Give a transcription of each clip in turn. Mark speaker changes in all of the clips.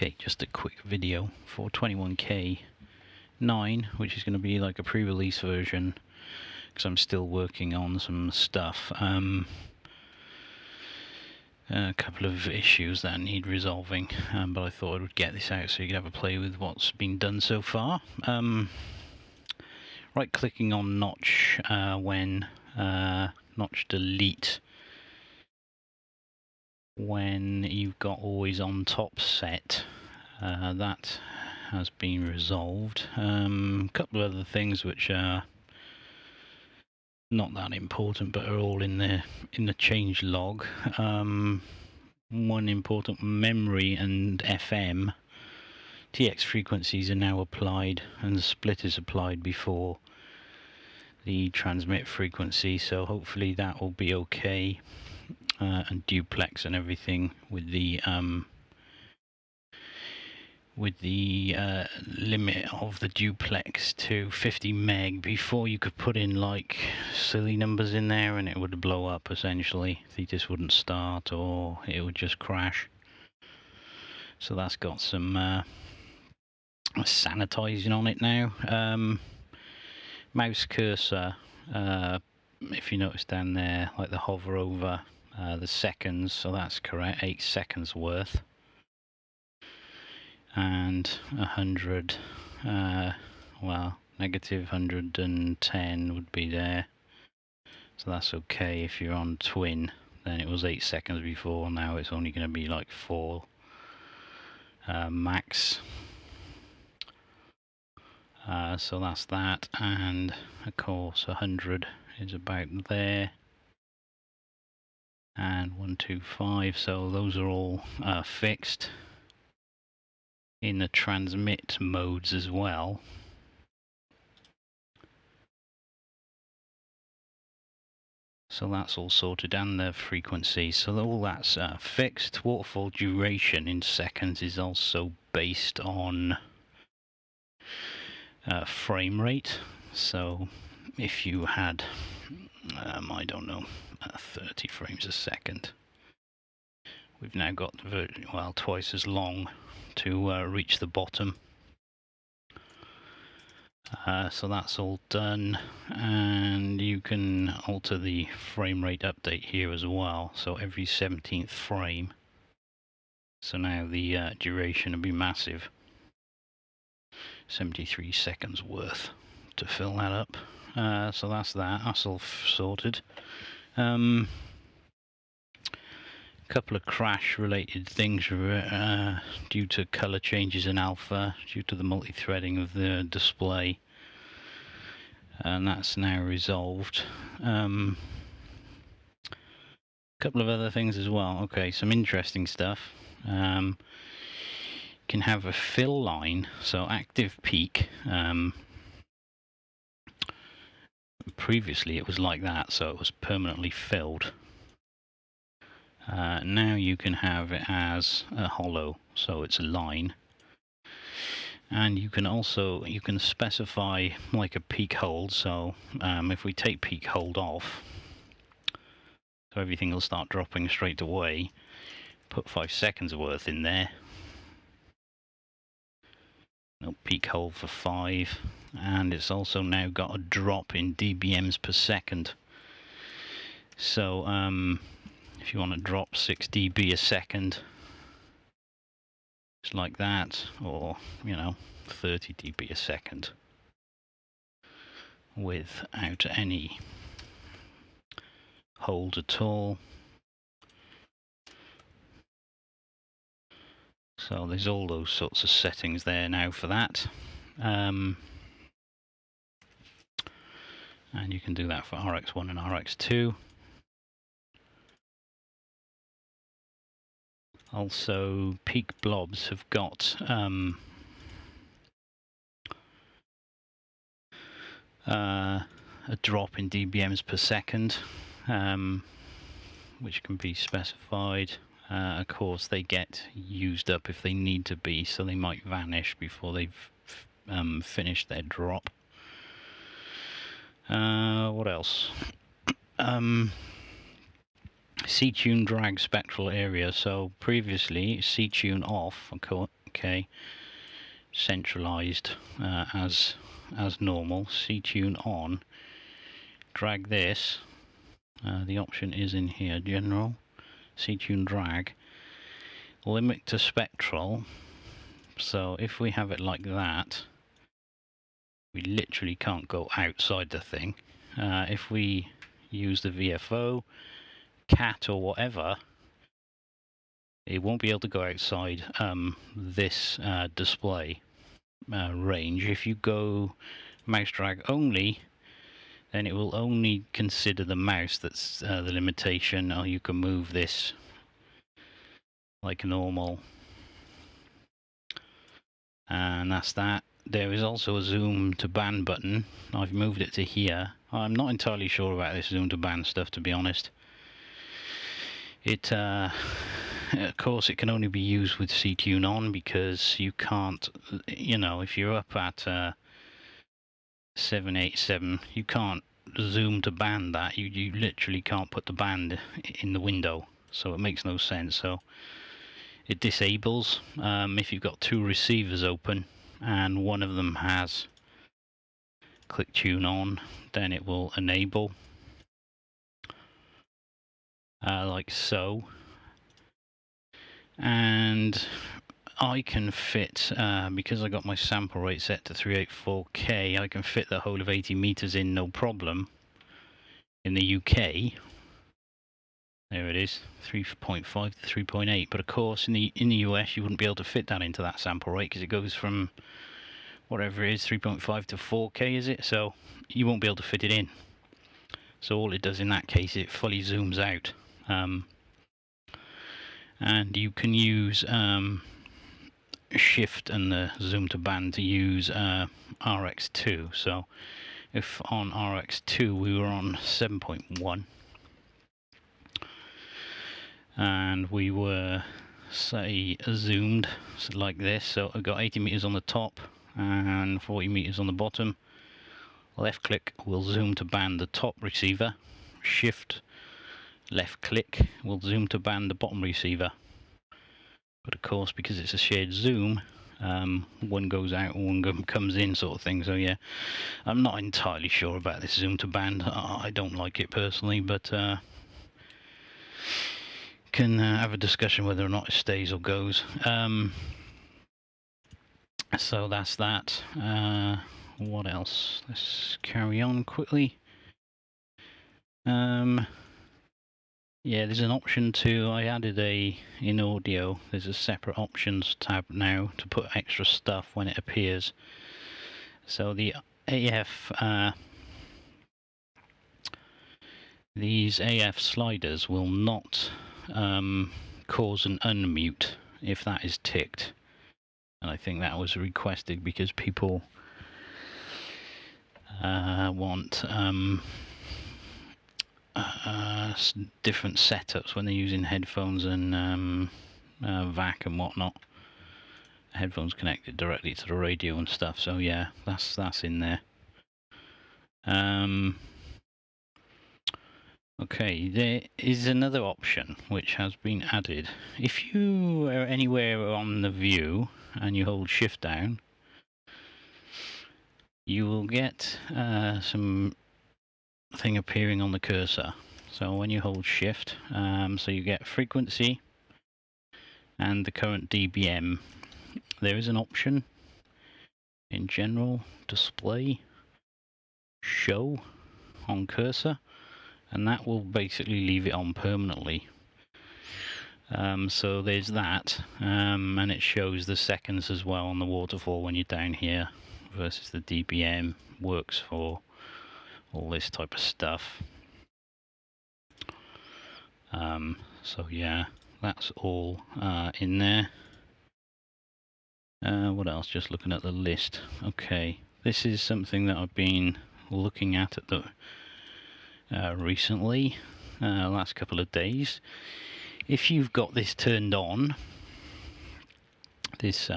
Speaker 1: Okay, just a quick video for 21K 9, which is going to be like a pre-release version, because I'm still working on some stuff. A couple of issues that need resolving, but I thought I would get this out so you could have a play with what's been done so far. Right clicking on notch when notch delete when you've got always on top set, that has been resolved. A couple of other things which are not that important but are all in the change log. One important, memory and FM TX frequencies are now applied, and the split is applied before the transmit frequency, so hopefully that will be okay. And duplex and everything with the limit of the duplex to 50 meg. Before, you could put in like silly numbers in there and it would blow up essentially. Thetis wouldn't start or it would just crash. So that's got some sanitizing on it now. Mouse cursor, if you notice down there, like the hover over the seconds, so that's correct, 8 seconds worth, and 100, well, negative 110 would be there, so that's okay. If you're on twin, then it was 8 seconds before, now it's only going to be like 4 max. So that's that, and of course 100 is about there, and 125, so those are all fixed in the transmit modes as well. So that's all sorted, and the frequency, so all that's fixed. Waterfall duration in seconds is also based on frame rate, so if you had I don't know, 30 frames a second, we've now got well twice as long to reach the bottom. So that's all done, and you can alter the frame rate update here as well, so every 17th frame. So now the duration will be massive, 73 seconds worth to fill that up. So that's all sorted. Couple of crash related things due to color changes in alpha, due to the multi-threading of the display, and that's now resolved. Couple of other things as well. Okay, some interesting stuff. You can have a fill line, so active peak. Previously it was like that, so it was permanently filled. Now you can have it as a hollow, so it's a line, and you can specify like a peak hold. So if we take peak hold off, so everything will start dropping straight away, put 5 seconds worth in there. No, peak hold for 5, and it's also now got a drop in dBms per second. So if you want to drop 6 dB a second, it's like that, or 30 dB a second without any hold at all. So there's all those sorts of settings there now for that, and you can do that for RX1 and RX2. Also, peak blobs have got a drop in dBms per second, which can be specified. Of course, they get used up if they need to be, so they might vanish before they've finished their drop. What else? C-tune drag spectral area. So previously, C-tune off, of Okay, centralized as normal. C-tune on. Drag this. The option is in here, general. C-tune drag. Limit to spectral. So if we have it like that, we literally can't go outside the thing. If we use the VFO, cat or whatever, it won't be able to go outside this display range. If you go mouse drag only, then it will only consider the mouse that's the limitation, or you can move this like normal. And that's that. There is also a zoom to ban button. I've moved it to here. I'm not entirely sure about this zoom to ban stuff, to be honest. It, of course, it can only be used with C-tune on, because you can't, you know, if you're up at 787, you can't zoom to ban that. You literally can't put the band in the window, so it makes no sense. So it disables if you've got two receivers open and one of them has click tune on, then it will enable like so. And I can fit, because I got my sample rate set to 384K, I can fit the whole of 80 meters in no problem. In the UK, there it is, 3.5 to 3.8. But of course, in the US, you wouldn't be able to fit that into that sample rate, because it goes from whatever it is, 3.5 to 4K, is it? So you won't be able to fit it in. So all it does in that case, it fully zooms out. And you can use shift and the zoom to band to use RX2. So if on RX2 we were on 7.1 and we were, say, zoomed like this, so I've got 80 meters on the top and 40 meters on the bottom, left click will zoom to band the top receiver, shift left click will zoom to band the bottom receiver. But of course, because it's a shared zoom, one goes out and one comes in, sort of thing. So yeah, I'm not entirely sure about this zoom to band. I don't like it personally, but can have a discussion whether or not it stays or goes. So that's that. What else? Let's carry on quickly. Yeah, there's an option to, I added in audio, there's a separate options tab now to put extra stuff when it appears. So the AF, these AF sliders will not cause an unmute if that is ticked. And I think that was requested because people want different setups when they're using headphones and VAC and whatnot. Headphones connected directly to the radio and stuff. So yeah, that's in there. Okay, there is another option which has been added. If you are anywhere on the view and you hold shift down, you will get some thing appearing on the cursor. So when you hold shift, so you get frequency and the current dBm. There is an option in general, display, show on cursor, and that will basically leave it on permanently. So there's that, and it shows the seconds as well on the waterfall when you're down here versus the dBm. Works for all this type of stuff. So yeah, that's all in there. What else? Just looking at the list. Okay, this is something that I've been looking at the recently, last couple of days. If you've got this turned on, this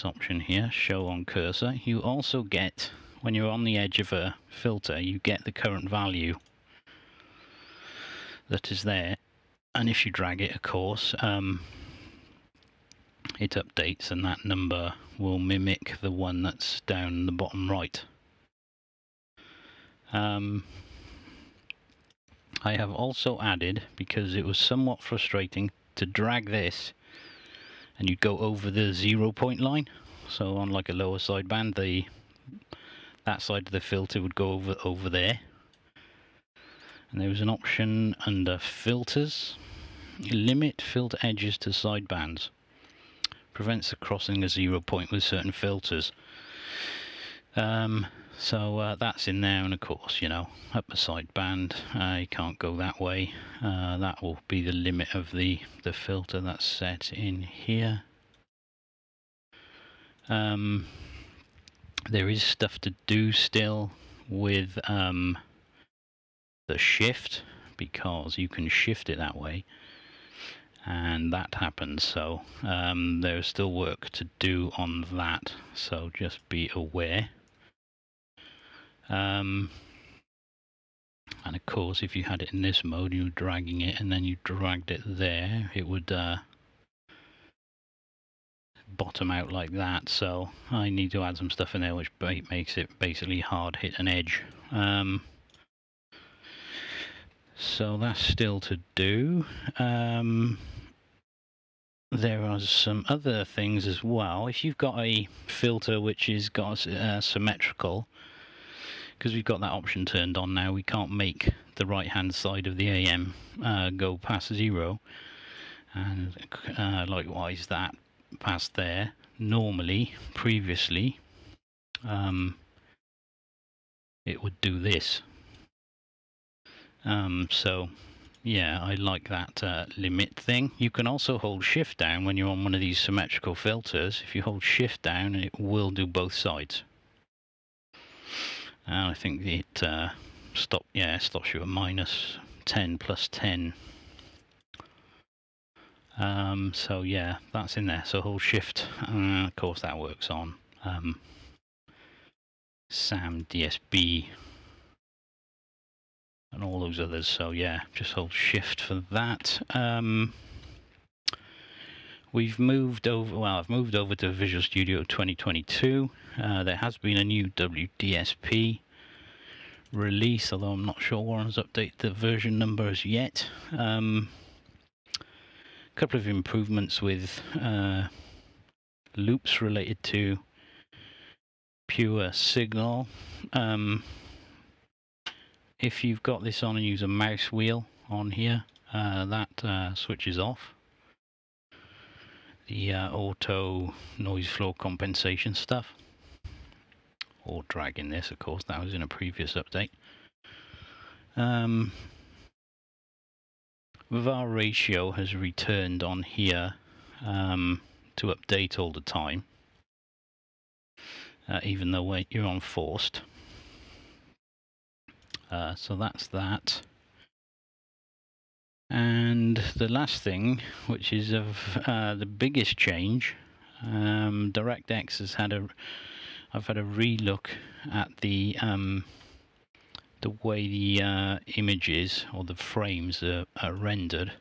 Speaker 1: option here, show on cursor, you also get, when you're on the edge of a filter, you get the current value that is there. And if you drag it, of course, it updates, and that number will mimic the one that's down the bottom right. I have also added, because it was somewhat frustrating to drag this and you'd go over the 0 point line. So on like a lower sideband, that side of the filter would go over there. And there was an option under filters, limit filter edges to sidebands. Prevents the crossing a 0 point with certain filters. So that's in there, and of course, you know, upper sideband, you can't go that way. That will be the limit of the filter that's set in here. There is stuff to do still with the shift, because you can shift it that way, and that happens. So there's still work to do on that, so just be aware. And of course, if you had it in this mode, you were dragging it and then you dragged it there, it would bottom out like that. So I need to add some stuff in there which makes it basically hard hit an edge. So that's still to do. There are some other things as well. If you've got a filter which is got symmetrical, because we've got that option turned on now, we can't make the right hand side of the AM go past 0, and likewise that past there. Normally, previously, it would do this. So yeah, I like that limit thing. You can also hold shift down when you're on one of these symmetrical filters. If you hold shift down, it will do both sides. And I think it stops you at -10 plus 10. So yeah, that's in there. So hold shift. Of course, that works on SAM, DSB, and all those others. So yeah, just hold shift for that. We've moved over. Well, I've moved over to Visual Studio 2022. There has been a new WDSP release, although I'm not sure Warren's updated the version numbers yet. A couple of improvements with loops related to pure signal. If you've got this on and use a mouse wheel on here, that switches off. The auto noise floor compensation stuff, or dragging this, of course, that was in a previous update. VAR ratio has returned on here to update all the time, even though you're on forced. So that's that. And the last thing, which is of the biggest change, DirectX has had I've had a relook at the way the images or the frames are rendered,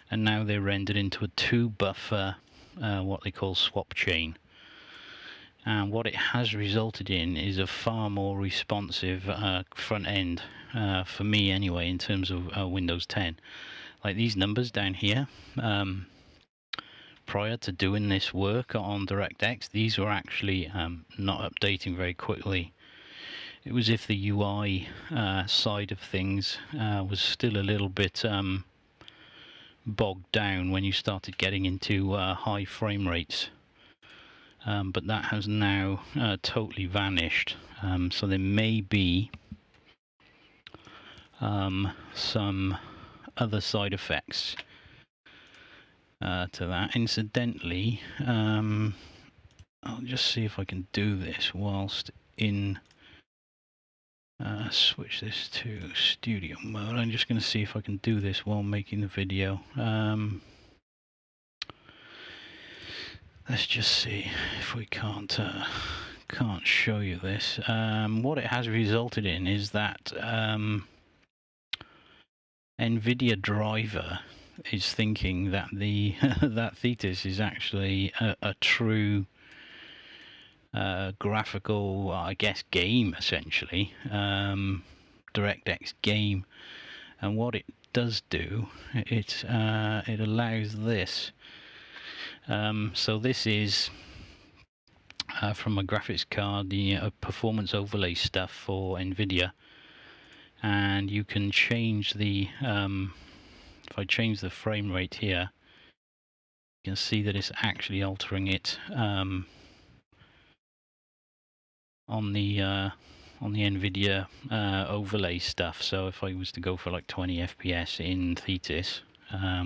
Speaker 1: and now they're rendered into a 2-buffer, what they call swap chain. And what it has resulted in is a far more responsive front end, for me anyway, in terms of Windows 10. Like these numbers down here, prior to doing this work on DirectX, these were actually not updating very quickly. It was if the UI side of things was still a little bit bogged down when you started getting into high frame rates. But that has now totally vanished. So there may be some other side effects to that. Incidentally, I'll just see if I can do this whilst in switch this to studio mode. I'm just going to see if I can do this while making the video. Let's just see if we can't show you this. What it has resulted in is that NVIDIA driver is thinking that the that Thetis is actually a true graphical, I guess, game essentially, DirectX game. And what it does do, it allows this. So this is from a graphics card, the performance overlay stuff for NVIDIA, and you can change the if I change the frame rate here, you can see that it's actually altering it on the NVIDIA overlay stuff. So if I was to go for like 20 FPS in Thetis,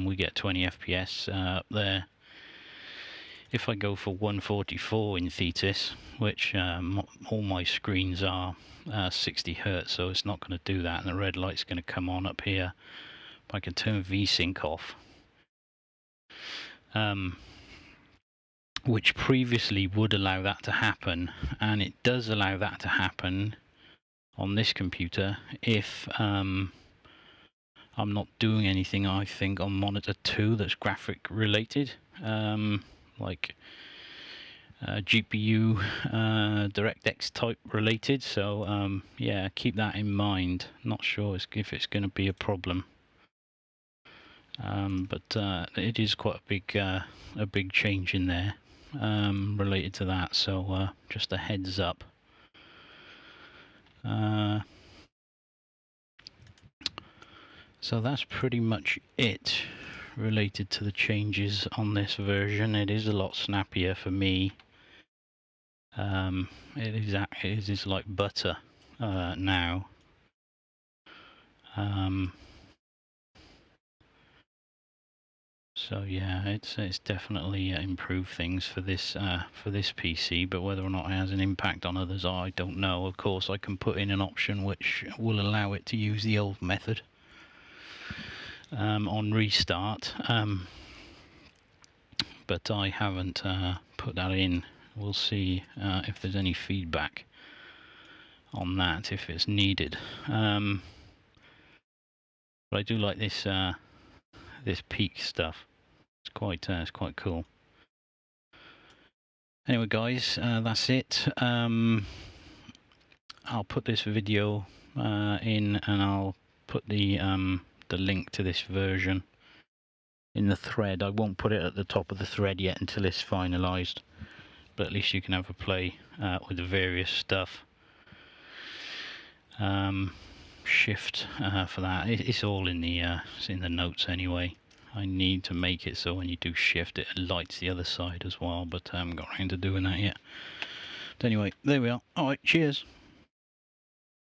Speaker 1: we get 20 FPS up there. If I go for 144 in Thetis, which all my screens are 60 Hz, so it's not going to do that, and the red light's going to come on up here. I can turn VSync off, which previously would allow that to happen, and it does allow that to happen on this computer if I'm not doing anything, I think, on monitor 2 that's graphic related, like GPU DirectX type related. So yeah, keep that in mind. Not sure if it's going to be a problem. But it is quite a big change in there related to that, so just a heads up. So that's pretty much it related to the changes on this version. It is a lot snappier for me. It is like butter now. So yeah, it's definitely improved things for this PC, but whether or not it has an impact on others, I don't know. Of course, I can put in an option which will allow it to use the old method on restart, but I haven't put that in. We'll see if there's any feedback on that, if it's needed. But I do like this this peak stuff. It's quite cool. Anyway, guys, that's it. I'll put this video in, and I'll put the link to this version in the thread. I won't put it at the top of the thread yet until it's finalized, but at least you can have a play with the various stuff. Shift for that. It's all in the notes anyway. I need to make it so when you do shift, it lights the other side as well, but I haven't got around to doing that yet. But anyway, there we are. Alright, cheers.